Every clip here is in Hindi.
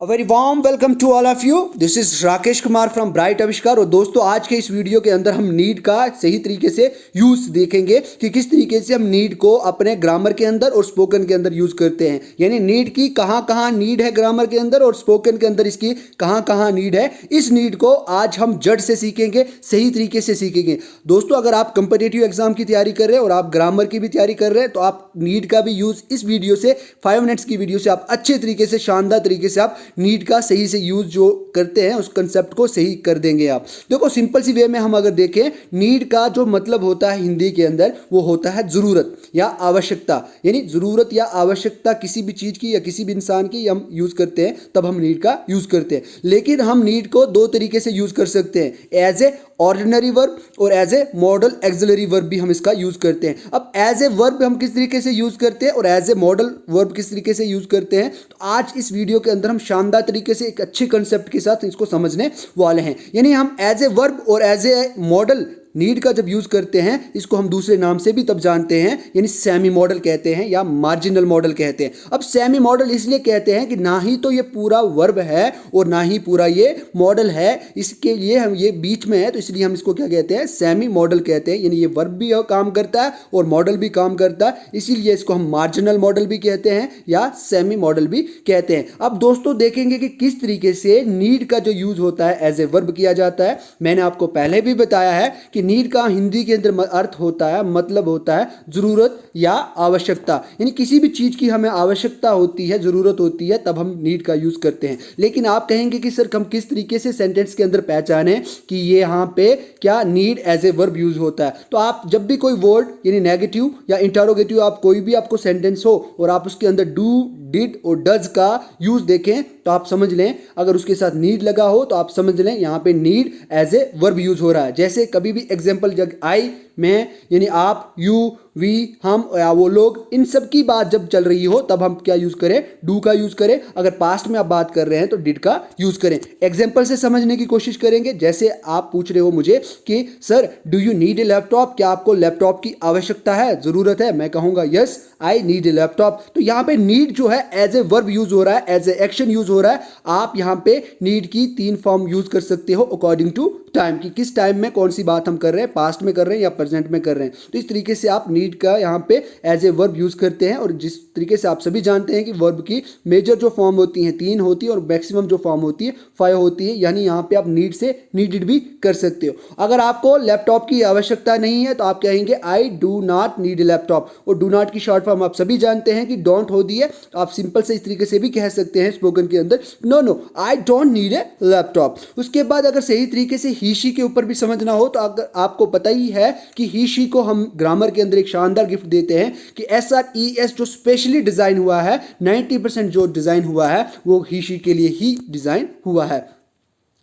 A very warm welcome to all of you. This is Rakesh Kumar from bright आविष्कार। और दोस्तों आज के इस वीडियो के अंदर हम नीड का सही तरीके से यूज देखेंगे कि किस तरीके से हम नीड को अपने ग्रामर के अंदर और स्पोकन के अंदर यूज करते हैं। यानी नीड की कहाँ नीड है ग्रामर के अंदर और स्पोकन के अंदर इसकी कहाँ नीड है। इस नीड को आज हम जड़ से सीखेंगे, सही तरीके से सीखेंगे। दोस्तों अगर आप कंपिटिटिव एग्जाम की तैयारी कर रहे हैं और आप ग्रामर की भी तैयारी कर रहे हैं तो आप नीड का भी यूज इस वीडियो से 5 मिनट्स की वीडियो से आप अच्छे तरीके से, शानदार तरीके से आप नीड का सही से यूज जो करते हैं उस कंसेप्ट को सही कर देंगे। आप देखो सिंपल सी वे में हम अगर देखें, नीड का जो मतलब होता है हिंदी के अंदर वो होता है जरूरत या आवश्यकता। यानी जरूरत या आवश्यकता किसी भी चीज की या किसी भी इंसान की हम यूज करते हैं तब हम नीड का यूज करते हैं। लेकिन हम नीड को दो तरीके से यूज कर सकते हैं, एज ए ऑर्डिनरी वर्ब और as a modal auxiliary verb भी हम इसका यूज करते हैं। अब एज ए वर्ब हम किस तरीके से यूज करते हैं और एज ए मॉडल वर्ब किस तरीके से यूज करते हैं, तो आज इस वीडियो के अंदर हम शानदार तरीके से एक अच्छे कंसेप्ट के साथ इसको समझने वाले हैं। यानी हम एज ए वर्ब और एज ए मॉडल नीड का जब यूज करते हैं, इसको हम दूसरे नाम से भी तब जानते हैं, यानी सेमी मॉडल कहते हैं या मार्जिनल मॉडल कहते हैं। अब सेमी मॉडल इसलिए कहते हैं कि ना ही तो ये पूरा वर्ब है और ना ही पूरा ये मॉडल है, इसके लिए हम ये बीच में है, तो इसलिए हम इसको क्या कहते हैं, सेमी मॉडल कहते हैं। यानी ये वर्ब भी काम करता है और मॉडल भी काम करता है, इसीलिए इसको हम मार्जिनल मॉडल भी कहते हैं या सेमी मॉडल भी कहते हैं। अब दोस्तों देखेंगे कि किस तरीके से नीड का जो यूज होता है एज ए वर्ब किया जाता है। मैंने आपको पहले भी बताया है कि नीड का हिंदी के अंदर अर्थ होता है, मतलब होता है जरूरत या आवश्यकता। यानी किसी भी चीज की हमें आवश्यकता होती है, जरूरत होती है, तब हम नीड का यूज करते हैं। लेकिन आप कहेंगे कि सर हम किस तरीके से सेंटेंस के अंदर पहचाने कि ये यहाँ पे क्या need as a verb use होता है। तो आप जब भी कोई वर्ड यानी नेगेटिव या इंटरोगेटिव आप कोई भी आपको सेंटेंस हो और आप उसके अंदर डू, डिड और डज का यूज देखें तो आप समझ लें, अगर उसके साथ नीड लगा हो तो आप समझ लें यहाँ पे need as a verb use हो रहा है। जैसे कभी भी एग्जांपल जब आई, मैं, यानी आप, यू, वी, हम या वो लोग, इन सब की बात जब चल रही हो तब हम क्या यूज करें, डू का यूज करें। अगर पास्ट में आप बात कर रहे हैं तो डिड का यूज करें। एग्जांपल से समझने की कोशिश करेंगे। जैसे आप पूछ रहे हो मुझे कि sir do you need a laptop, क्या आपको लैपटॉप की आवश्यकता है, जरूरत है? मैं कहूंगा yes I need a laptop. तो यहाँ पे नीड जो है एज ए वर्ब यूज हो रहा है, एज ए एक्शन यूज हो रहा है। आप यहाँ पे नीड की 3 फॉर्म यूज कर सकते हो अकॉर्डिंग टू टाइम, की किस टाइम में कौन सी बात हम कर रहे हैं, पास्ट में कर रहे हैं या प्रेजेंट में कर रहे हैं। तो इस तरीके से आप नीड का यहाँ पे एज ए वर्ब यूज करते हैं। और जिस तरीके से आप सभी जानते हैं कि वर्ब की मेजर जो फॉर्म होती हैं 3 होती है और मैक्सिमम जो फॉर्म होती है 5 होती है। यानी यहाँ पे आप नीड से नीडेड भी कर सकते हो। अगर आपको लैपटॉप की आवश्यकता नहीं है तो आप कहेंगे I do not need a laptop. और डू नॉट की शॉर्ट फॉर्म आप सभी जानते हैं कि डोंट होती है, तो आप सिंपल से इस तरीके से भी कह सकते हैं स्पोकन के अंदर, no I don't need a laptop. उसके बाद अगर सही तरीके से ही शी के ऊपर भी समझना हो तो अगर आपको पता ही है कि ही शी को हम ग्रामर के अंदर एक शानदार गिफ्ट देते हैं कि SRES जो स्पेशली डिजाइन हुआ है, 90% जो डिजाइन हुआ है वो ही शी के लिए ही डिजाइन हुआ है।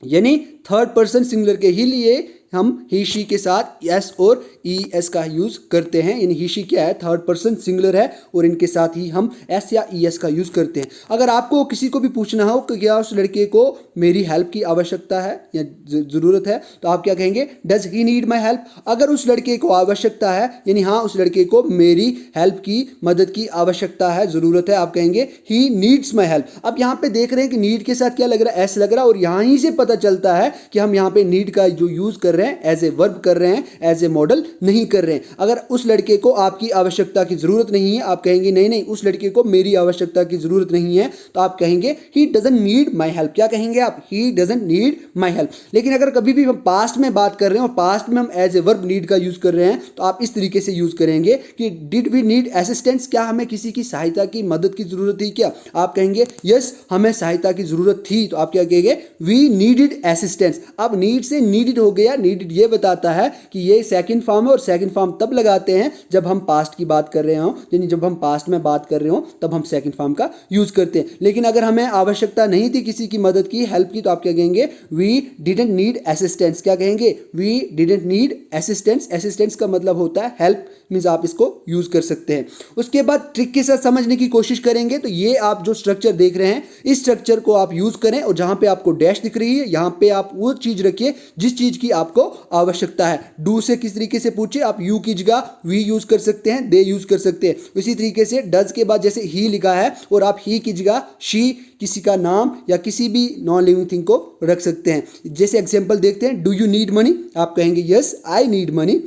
यानी थर्ड पर्सन सिंगुलर के ही लिए हम ही शी के साथ एस और ES का यूज करते हैं। यानी ही शी क्या है, थर्ड पर्सन सिंगुलर है और इनके साथ ही हम S या ES का यूज करते हैं। अगर आपको किसी को भी पूछना हो कि क्या उस लड़के को मेरी हेल्प की आवश्यकता है या जरूरत है, तो आप क्या कहेंगे, does he need my help. अगर उस लड़के को आवश्यकता है, यानी हाँ उस लड़के को मेरी हेल्प की, मदद की आवश्यकता है, जरूरत है, आप कहेंगे ही नीड्स माई हेल्प। अब यहाँ पे देख रहे हैं कि नीड के साथ क्या लग रहा है, एस लग रहा है। और यहीं से पता चलता है कि हम यहाँ पे नीड का जो यूज कर रहे हैं एज ए वर्ब कर रहे हैं, एज ए मॉडल नहीं कर रहे हैं। अगर उस लड़के को आपकी आवश्यकता की जरूरत नहीं है, आप कहेंगे नहीं उस लड़के को मेरी आवश्यकता की जरूरत नहीं है, तो आप कहेंगे he doesn't need my help. क्या कहेंगे आप, he doesn't need my help. लेकिन अगर कभी भी हम पास्ट में बात कर रहे हैं और पास्ट में हम एज ए वर्ब नीड का यूज कर रहे हैं तो आप इस तरीके से यूज करेंगे कि डिड वी नीड असिस्टेंस, क्या हमें किसी की सहायता की, मदद की जरूरत थी क्या? आप कहेंगे यस हमें सहायता की जरूरत थी। तो आप क्या कहेंगे, वी नीडेड असिस्टेंस। अब नीड से नीडेड हो गया, नीडेड ये बताता है कि ये सेकंड फॉर्म है और सेकंड फॉर्म तब लगाते हैं जब हम पास्ट की बात कर रहे हो, यानी जब हम पास्ट में बात कर रहे हो तब हम सेकंड फॉर्म का यूज करते हैं। लेकिन अगर हमें आवश्यकता नहीं थी किसी की मदद की, हेल्प की, तो आप क्या कहेंगे, वी डिडंट नीड असिस्टेंस। क्या कहेंगे, we didn't need assistance. Assistance का मतलब होता है हेल्प, मीन्स आप इसको यूज़ कर सकते हैं। उसके बाद ट्रिक के साथ समझने की कोशिश करेंगे तो ये आप जो स्ट्रक्चर देख रहे हैं इस स्ट्रक्चर को आप यूज़ करें और जहाँ पे आपको डैश दिख रही है यहाँ पे आप वो चीज़ रखिए जिस चीज़ की आपको आवश्यकता है। डू से किस तरीके से पूछिए, आप यू की जगह वी यूज़ कर सकते हैं, दे यूज़ कर सकते हैं। इसी तरीके से डज के बाद जैसे ही लिखा है और आप ही की जगह शी किसी का नाम या किसी भी नॉन लिविंग थिंग को रख सकते हैं। जैसे एग्जांपल देखते हैं, डू यू नीड मनी, आप कहेंगे यस आई नीड मनी।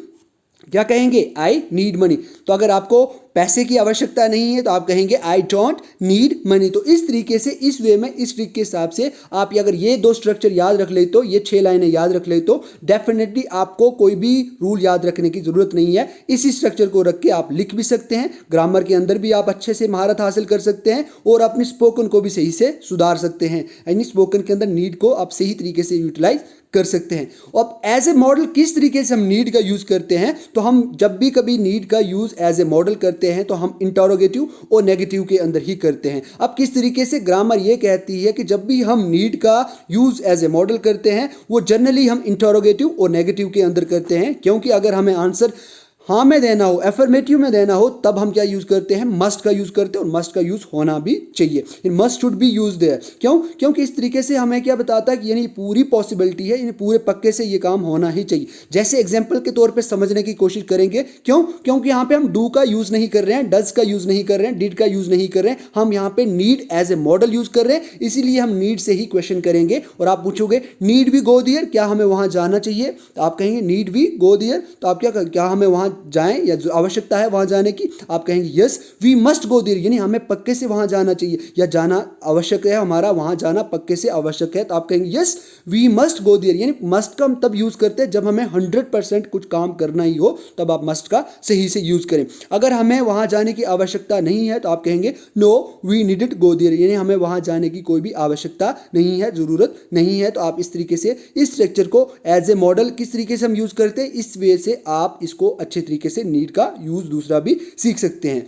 क्या कहेंगे, आई नीड मनी। तो अगर आपको पैसे की आवश्यकता नहीं है तो आप कहेंगे आई डोंट नीड मनी। तो इस तरीके से, इस वे में, इस ट्रिक के हिसाब से आप अगर ये दो स्ट्रक्चर याद रख ले तो, ये 6 लाइनें याद रख ले तो डेफिनेटली आपको कोई भी रूल याद रखने की जरूरत नहीं है। इसी स्ट्रक्चर को रख के आप लिख भी सकते हैं, ग्रामर के अंदर भी आप अच्छे से महारत हासिल कर सकते हैं और अपनी स्पोकन को भी सही से सुधार सकते हैं। यानी स्पोकन के अंदर नीड को आप सही तरीके से यूटिलाइज कर सकते हैं। अब एज ए मॉडल किस तरीके से हम नीड का यूज करते हैं, तो हम जब भी कभी नीड का यूज एज ए मॉडल करते हैं तो हम इंटरोगेटिव और नेगेटिव के अंदर ही करते हैं। अब किस तरीके से, ग्रामर ये कहती है कि जब भी हम नीड का यूज एज ए मॉडल करते हैं वो जनरली हम इंटरोगेटिव और नेगेटिव के अंदर करते हैं, क्योंकि अगर हमें आंसर हाँ में देना हो, एफर्मेटिव में देना हो, तब हम क्या यूज करते हैं, मस्ट का यूज करते हैं और मस्ट का यूज होना भी चाहिए। Must should be use their. क्यों? क्योंकि इस तरीके से हमें क्या बताता है कि यानी पूरी पॉसिबिलिटी है, यानी पूरे पक्के से ये काम होना ही चाहिए। जैसे एग्जाम्पल के तौर पे समझने की कोशिश करेंगे, क्यों? क्योंकि यहाँ पे हम डू का यूज नहीं कर रहे हैं, डज का यूज नहीं कर रहे हैं, डिड का यूज नहीं कर रहे हैं, हम यहाँ पे need as a modal use कर रहे हैं, इसीलिए हम नीड से ही क्वेश्चन करेंगे। और आप पूछोगे नीड वी गो देयर, क्या हमें वहां जाना चाहिए, तो आप कहेंगे नीड वी गो देयर, तो आप क्या हमें वहां जाएं या आवश्यकता है वहां जाने की, आप कहेंगे yes we must go there, यानी हमें पक्के से वहां जाना चाहिए या जाना आवश्यक है, हमारा वहां जाना पक्के से आवश्यक है, तो आप कहेंगे yes we must go there. यानी मस्ट का हम तब यूज करते हैं जब हमें 100% कुछ काम करना ही हो, तब आप मस्ट का सही से यूज करें। अगर हमें वहां जाने की आवश्यकता नहीं है तो आप कहेंगे no we needed go there, यानी हमें वहां जाने की कोई भी आवश्यकता नहीं है, जरूरत नहीं है। तो आप इस तरीके से इस स्ट्रक्चर को एज ए मॉडल किस तरीके से हम यूज करते हैं, इस वे से आप इसको अच्छे तरीके से नीड का यूज दूसरा भी सीख सकते हैं।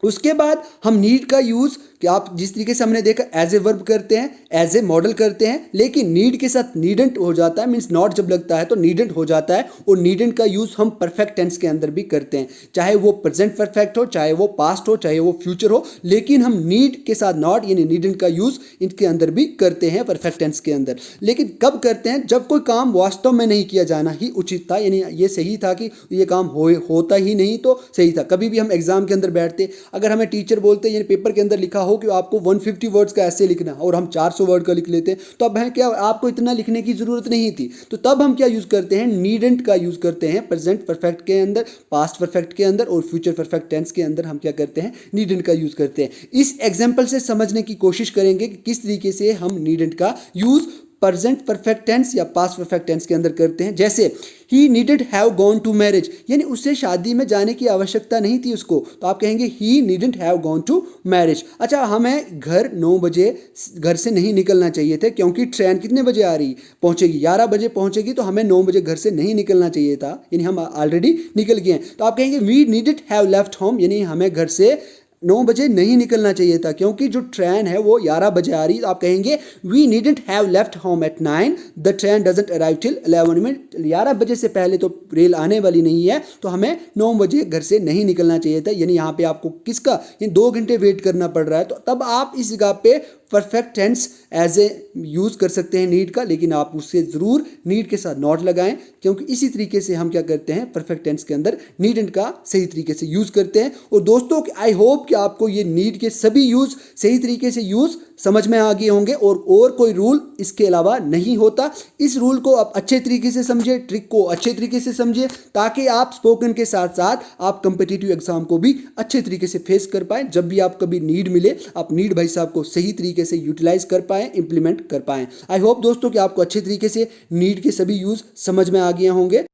उसके बाद हम नीड का यूज कि आप जिस तरीके से हमने देखा एज ए वर्ब करते हैं, एज ए मॉडल करते हैं, लेकिन नीड के साथ नीडेंट हो जाता है, मीन्स नॉट जब लगता है तो नीडेंट हो जाता है। और नीडेंट का यूज हम परफेक्ट टेंस के अंदर भी करते हैं, चाहे वो प्रेजेंट परफेक्ट हो, चाहे वो पास्ट हो, चाहे वो फ्यूचर हो, लेकिन हम नीड के साथ नॉट यानी नीडेंट का यूज इनके अंदर भी करते हैं परफेक्ट टेंस के अंदर। लेकिन कब करते हैं, जब कोई काम वास्तव में नहीं किया जाना ही उचित था, यानी ये सही था कि ये काम होता ही नहीं तो सही था। कभी भी हम एग्जाम के अंदर बैठते, अगर हमें टीचर बोलते यानी पेपर के अंदर लिखा हो कि आपको 150 वर्ड्स का ऐसे लिखना और हम 400 वर्ड का लिख लेते हैं, तो अब है क्या, आपको इतना लिखने की जरूरत नहीं थी, तो तब हम क्या यूज करते हैं, नीडेंट का यूज करते हैं प्रेजेंट परफेक्ट के अंदर, पास्ट परफेक्ट के अंदर और फ्यूचर परफेक्ट टेंस के अंदर हम क्या करते हैं, नीडेंट का यूज करते हैं। इस एग्जांपल से समझने की कोशिश करेंगे कि किस तरीके से हम नीडेंट का यूज प्रेजेंट परफेक्ट टेंस या पास्ट परफेक्ट टेंस के अंदर करते हैं। जैसे ही needed have gone to marriage, यानी उससे शादी में जाने की आवश्यकता नहीं थी उसको, तो आप कहेंगे he needn't have gone to marriage. अच्छा, हमें घर 9 बजे घर से नहीं निकलना चाहिए थे, क्योंकि ट्रेन कितने बजे आ रही पहुंचेगी, 11 बजे पहुंचेगी, तो हमें 9 बजे घर से नहीं निकलना चाहिए था, यानी हम ऑलरेडी निकल गए हैं। तो आप कहेंगे we needed have left home, यानी हमें घर से 9 बजे नहीं निकलना चाहिए था, क्योंकि जो ट्रेन है वो 11 बजे आ रही है। तो आप कहेंगे we needn't have left home at 9, the train doesn't arrive till 11, में 11 बजे से पहले तो रेल आने वाली नहीं है, तो हमें 9 बजे घर से नहीं निकलना चाहिए था। यानी यहाँ पे आपको किसका, यानी 2 घंटे वेट करना पड़ रहा है, तो तब आप इस जगह पे perfect tense as a use कर सकते हैं नीड का, लेकिन आप उससे जरूर नीड के साथ नॉट लगाएं, क्योंकि इसी तरीके से हम क्या करते हैं, परफेक्ट टेंस के अंदर नीड एंड का सही तरीके से यूज करते हैं। और दोस्तों, आई होप कि आपको ये नीड के सभी यूज सही तरीके से यूज समझ में आ गए होंगे और कोई रूल इसके अलावा नहीं होता। इस रूल को आप अच्छे तरीके से समझे, ट्रिक को अच्छे तरीके से समझे, ताकि आप स्पोकन के साथ साथ आप कम्पिटिटिव एग्जाम को भी अच्छे तरीके से फेस कर पाए। जब भी आप कभी नीड मिले, आप नीड भाई साहब को सही तरीके से यूटिलाइज कर पाए, इंप्लीमेंट कर पाए। आई होप दोस्तों कि आपको अच्छे तरीके से नीड के सभी यूज समझ में आ गए होंगे।